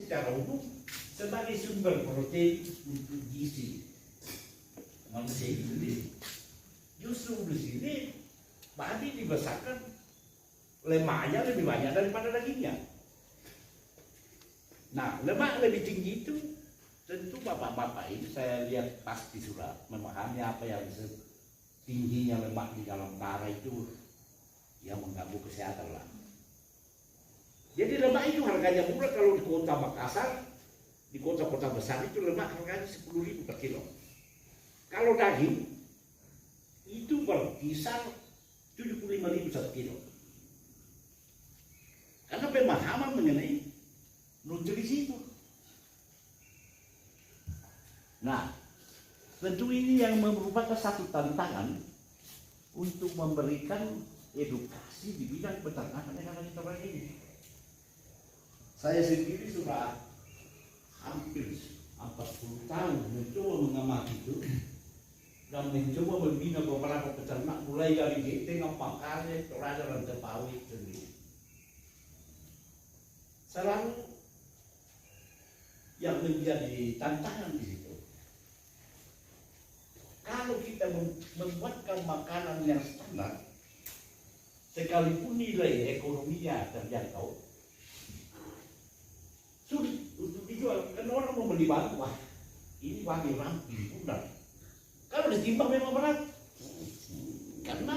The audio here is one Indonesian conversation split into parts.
secara umum sebagai sumber protein untuk gizi manusia itu sendiri. Justru di sini babi dibesarkan lemaknya lebih banyak daripada dagingnya. Nah, lemak lebih tinggi itu tentu bapak-bapak ini saya lihat pasti sudah memahami apa yang tingginya lemak di dalam darah itu yang mengganggu kesehatan lah. Jadi lemak itu harganya murah kalau di kota Makassar, di kota-kota besar itu lemak harganya 10.000 per kilo. Kalau daging itu berkisar 75.000 per kilo. Karena pemahaman mengenai nutrisi itu. Nah, tentu ini yang merupakan satu tantangan untuk memberikan edukasi di bidang peternakan yang ada di tempat ini. Saya sendiri sudah hampir 40 tahun mencoba mengamati itu dan mencoba membina beberapa peternak mulai dari tengah Pakarnya, Toraja dan Tepawi sendiri. Selalu yang menjadi tantangan di situ, kalau kita membuatkan makanan yang standar, sekalipun nilai ekonominya terjangkau, sulit untuk dijual. Karena orang mau beli babi, wah ini babi ramping, udah. Kalau ditimbang memang berat, karena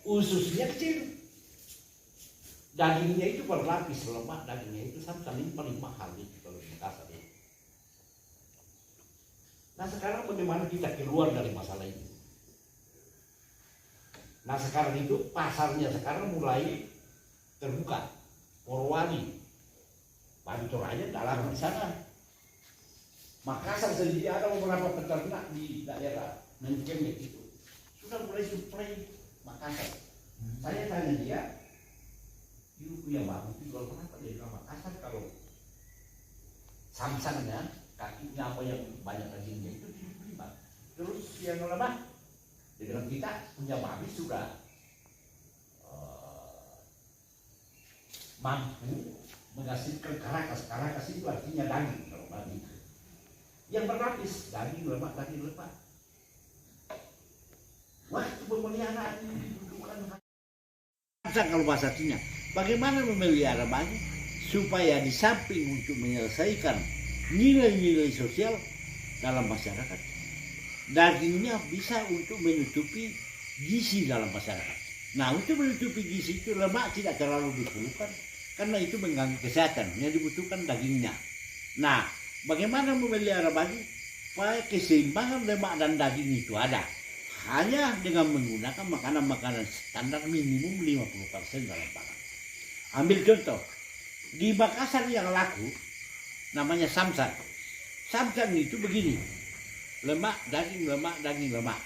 ususnya kecil, dagingnya itu berlapis lemak, dagingnya itu sampai paling mahal itu kalau di Makassar ini. Nah sekarang bagaimana kita keluar dari masalah ini? Nah sekarang itu pasarnya sekarang mulai terbuka, Polowali, Babi Toraja dalam di sana. Makassar sendiri ada beberapa peternak di daerah Mencemek itu sudah mulai suplai Makassar. Saya tanya dia, ibu yang bagus itu jual berapa dia bilang Makassar kalau samsangnya kakinya apa yang banyak dagingnya itu 75. Terus yang lemah dia bilang kita punya babi sudah mampu menghasilkan karakas itu artinya daging kalau babi yang berlapis daging lemak. Waktu pemeliharaan ini dibutuhkan kalau bahasa Cina, bagaimana memelihara babi supaya di samping untuk menyelesaikan nilai-nilai sosial dalam masyarakat, dagingnya bisa untuk menutupi gizi dalam masyarakat. Nah, untuk menutupi gizi itu lemak tidak terlalu diperlukan karena itu mengganggu kesehatan. Yang dibutuhkan dagingnya. Nah, bagaimana memelihara babi supaya keseimbangan lemak dan daging itu ada? Hanya dengan menggunakan makanan-makanan standar minimum 50% dalam pangan. Ambil contoh, di Makassar yang laku namanya samsang. Samsang itu begini, lemak, daging, lemak.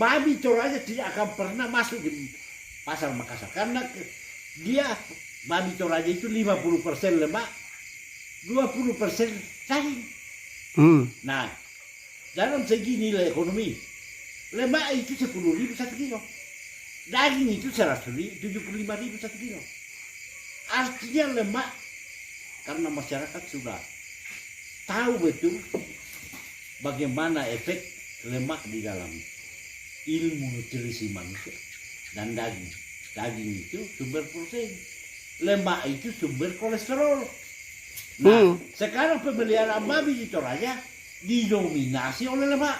Babi Toraja tidak akan pernah masuk di pasar Makassar karena dia babi Toraja itu 50% lemak, 20% daging. Nah, dalam segi nilai ekonomi, lemak itu 10.000 1 kilo, daging itu 75.000 1 kilo. Artinya lemak, karena masyarakat sudah tahu betul bagaimana efek lemak di dalam ilmu nutrisi manusia dan daging. Daging itu sumber protein, lemak itu sumber kolesterol. Nah, sekarang pemeliharaan babi di Toraja didominasi oleh lemak.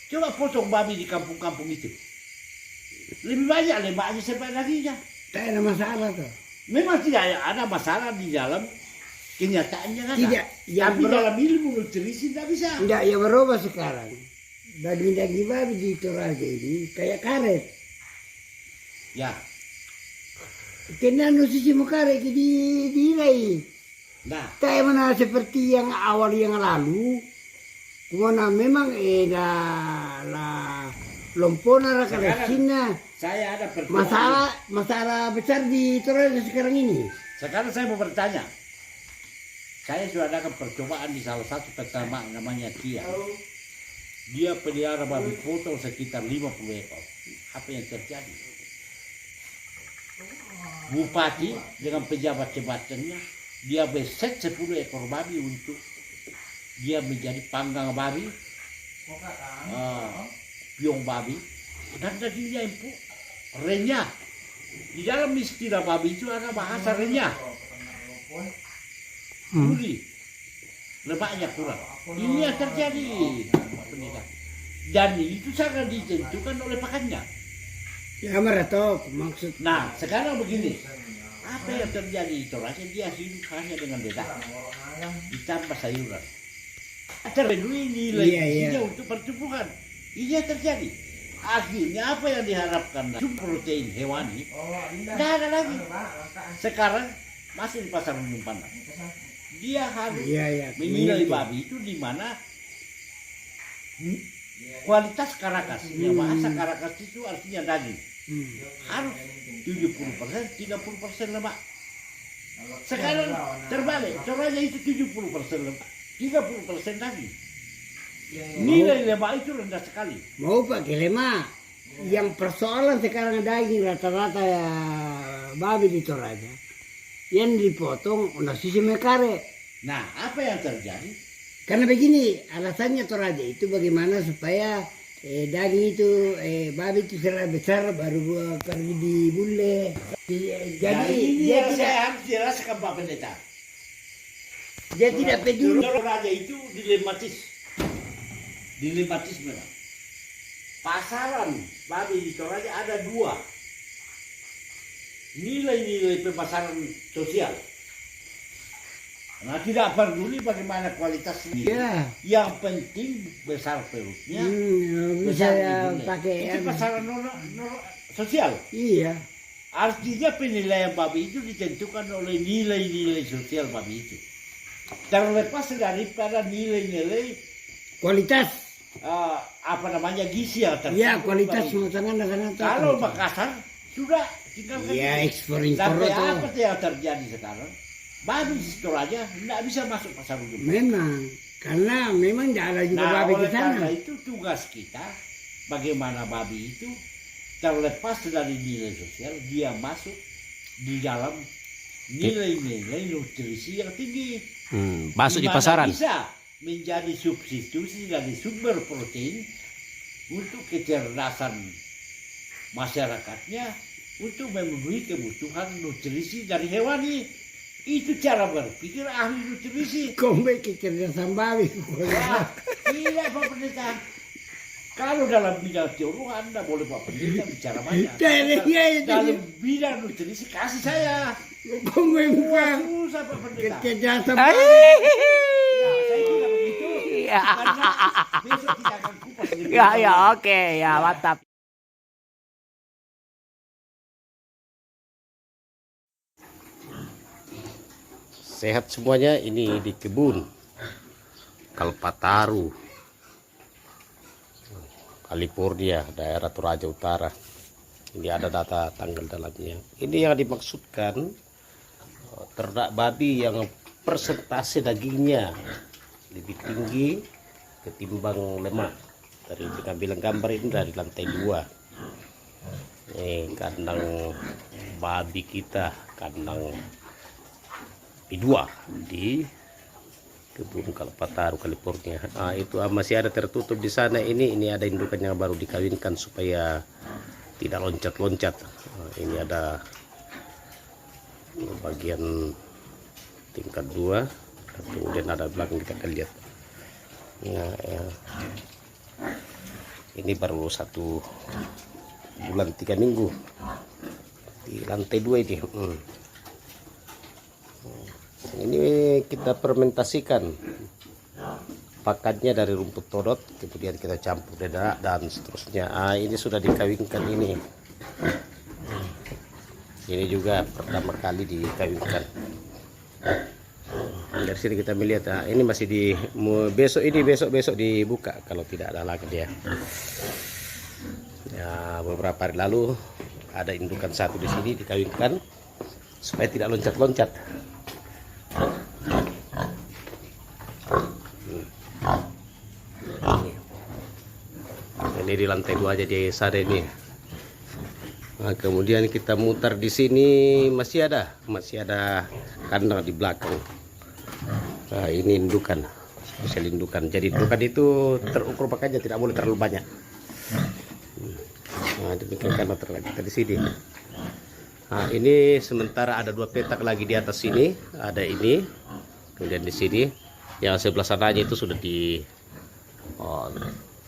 Coba potong babi di kampung-kampung itu, lebih banyak lemaknya daripada dagingnya. Tak ada masalah tuh. Memang tidak ada masalah di dalam kenyataannya kan? Tidak. Tapi dalam ilmu nutrisi tidak bisa. Tidak, yang berubah sekarang. Daging-daging babi di Toraja ini kayak karet. Ya. Kena nutrisi mau karet dinilai. Nah. Kayak mana seperti yang awal yang lalu. Kumana memang lompona Cina. Saya ada masalah besar di Toraja sekarang ini. Sekarang saya mau bertanya. Saya sudah ada percobaan di salah satu peternak namanya Tia. Dia pelihara babi potong sekitar 50 ekor. Apa yang terjadi? Bupati dengan pejabat-pejabatnya dia beset 10 ekor babi untuk dia menjadi panggang babi, piong babi, dan dagingnya empuk, renyah. Di dalam istilah babi itu ada bahasa renyah, gurih, lemaknya kurang. Ini yang terjadi, dan itu sangat ditentukan oleh pakannya. Ya meratok maksud. Nah, sekarang begini, apa yang terjadi di Toraja, dia hidup hanya dengan dedak, ditambah sayuran. Terpenuhi nilai-nilainya untuk pertumbuhan. Ini yang terjadi. Akhirnya apa yang diharapkan? Protein hewani, tidak ada lagi. Sekarang masih di pasar umum Padang. Dia harus menilai babi itu di mana kualitas karakas. Bahasa karakas itu artinya daging. Harus 70%, 30% lemak. Sekarang terbalik, Toraja itu 70% lemak, 30% daging. Nilai lemak itu rendah sekali. Mau pakai lemak. Yang persoalan sekarang daging rata-rata ya babi di Toraja. Yang dipotong nasi semekare. Nah, apa yang terjadi? Karena begini, alasannya Toraja itu bagaimana supaya daging itu babi itu secara besar baru pergi di bule. Jadi dia saya tidak harus jelaskan Pak Pendeta. dia tidak peduli. Toraja itu dilematis memang. Pasaran babi di Toraja ada 2. Nilai-nilai pemasaran sosial. Nah, tidak peduli bagaimana kualitasnya. Ya. Yang penting besar perutnya. Bisa besar pakai itu pasaran sosial. Iya. Artinya penilaian babi itu ditentukan oleh nilai-nilai sosial babi itu. Terlepas daripada nilai-nilai Kualitas. gizi yang tertentu. Ya, kualitas makanan dan Kalau Makassar sudah tinggalkan. Ya, ekspor-impor Sampai itu. apa yang terjadi sekarang? Babi di Toraja tidak bisa masuk pasar umum. Memang, karena memang tidak ada juga babi di oleh sana. karena itu tugas kita bagaimana babi itu terlepas dari nilai sosial, dia masuk di dalam nilai-nilai nutrisi yang tinggi. Masuk di Dimana pasaran. bisa menjadi substitusi dari sumber protein untuk kecerdasan masyarakatnya untuk memenuhi kebutuhan nutrisi dari hewani. Itu cara berpikir ahli nutrisi. Kombe kecerdasan babi. Wah, tidak Pak Pendeta. Kalau dalam bidang teologi Anda boleh Pak Pendeta bicara banyak. Dalam bidang nutrisi kasih saya. Kombe bukan Susah Pak Pendeta. kecerdasan Ya, babi. saya tidak begitu. Karena besok kita akan kupas lebih Ya, dalam. oke, ya mantap. Sehat semuanya, ini di kebun Kalpataru, California, daerah Toraja Utara. Ini ada data tanggal dalamnya. Ini yang dimaksudkan ternak babi yang persentase dagingnya lebih tinggi ketimbang lemak. Dari pengambilan gambar ini dari lantai 2. Kandang babi kita, kandang P2 di kebun Kalpataru, California. Itu masih ada tertutup di sana. Ini ada indukan yang baru dikawinkan supaya tidak loncat-loncat. Ini ada bagian tingkat 2, kemudian ada belakang kita akan lihat. Ini baru 1 bulan 3 minggu di lantai 2 ini. Ini kita fermentasikan pakannya dari rumput todot, kemudian kita campur dedak dan seterusnya. Ini sudah dikawinkan ini. Ini juga pertama kali dikawinkan. Dari sini kita melihat, ini masih di besok dibuka kalau tidak ada lagi dia. Ya, beberapa hari lalu ada indukan 1 di sini dikawinkan supaya tidak loncat-loncat. Ini di lantai 2 aja di sana ini. Nah, kemudian kita mutar di sini masih ada kandang di belakang. Nah, ini indukan, spesial indukan. Jadi indukan itu terukur makanya tidak boleh terlalu banyak. Nah, demikian kandang ternak kita di sini. Nah, ini sementara ada 2 petak lagi di atas sini, ada ini, kemudian di sini, yang sebelah sananya itu sudah di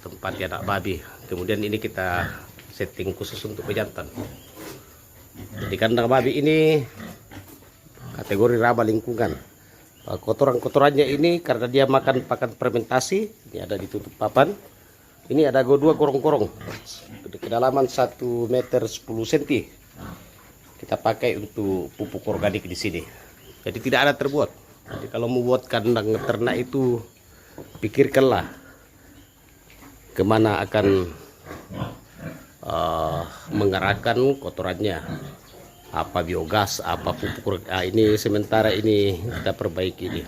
tempat anak babi. Kemudian ini kita setting khusus untuk pejantan. Di kandang babi ini kategori ramah lingkungan. Kotoran-kotorannya ini karena dia makan pakan fermentasi, ini ada ditutup papan. Ini ada 2 korong-korong, kedalaman 1 meter 10 cm. Kita pakai untuk pupuk organik di sini. Jadi tidak ada terbuat. Jadi kalau membuat kandang ternak itu pikirkanlah kemana akan mengarahkan kotorannya, apa biogas, apa pupuk. Ini sementara ini kita perbaiki, ini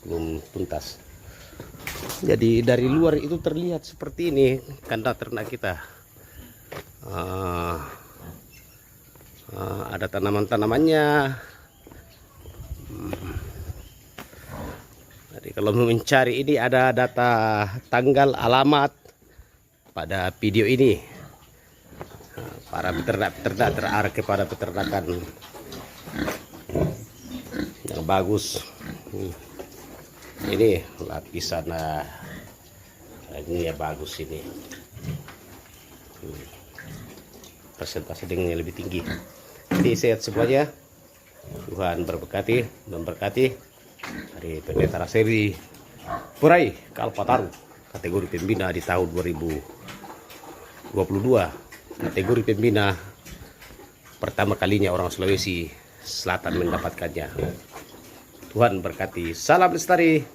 belum tuntas. Jadi dari luar itu terlihat seperti ini kandang ternak kita. Ada tanaman-tanamannya. Jadi kalau mau mencari ini ada data tanggal, alamat pada video ini. Para peternak-peternak terarah kepada peternakan yang bagus. Ini lapisan ini ya bagus ini. Persentase dagingnya lebih tinggi. Jadi sehat semuanya. Tuhan berberkati, memberkati. Dari Pendeta Raseri Purai Kalpataru, kategori pembina di tahun 2022. Kategori pembina pertama kalinya orang Sulawesi Selatan mendapatkannya. Tuhan berkati. Salam lestari.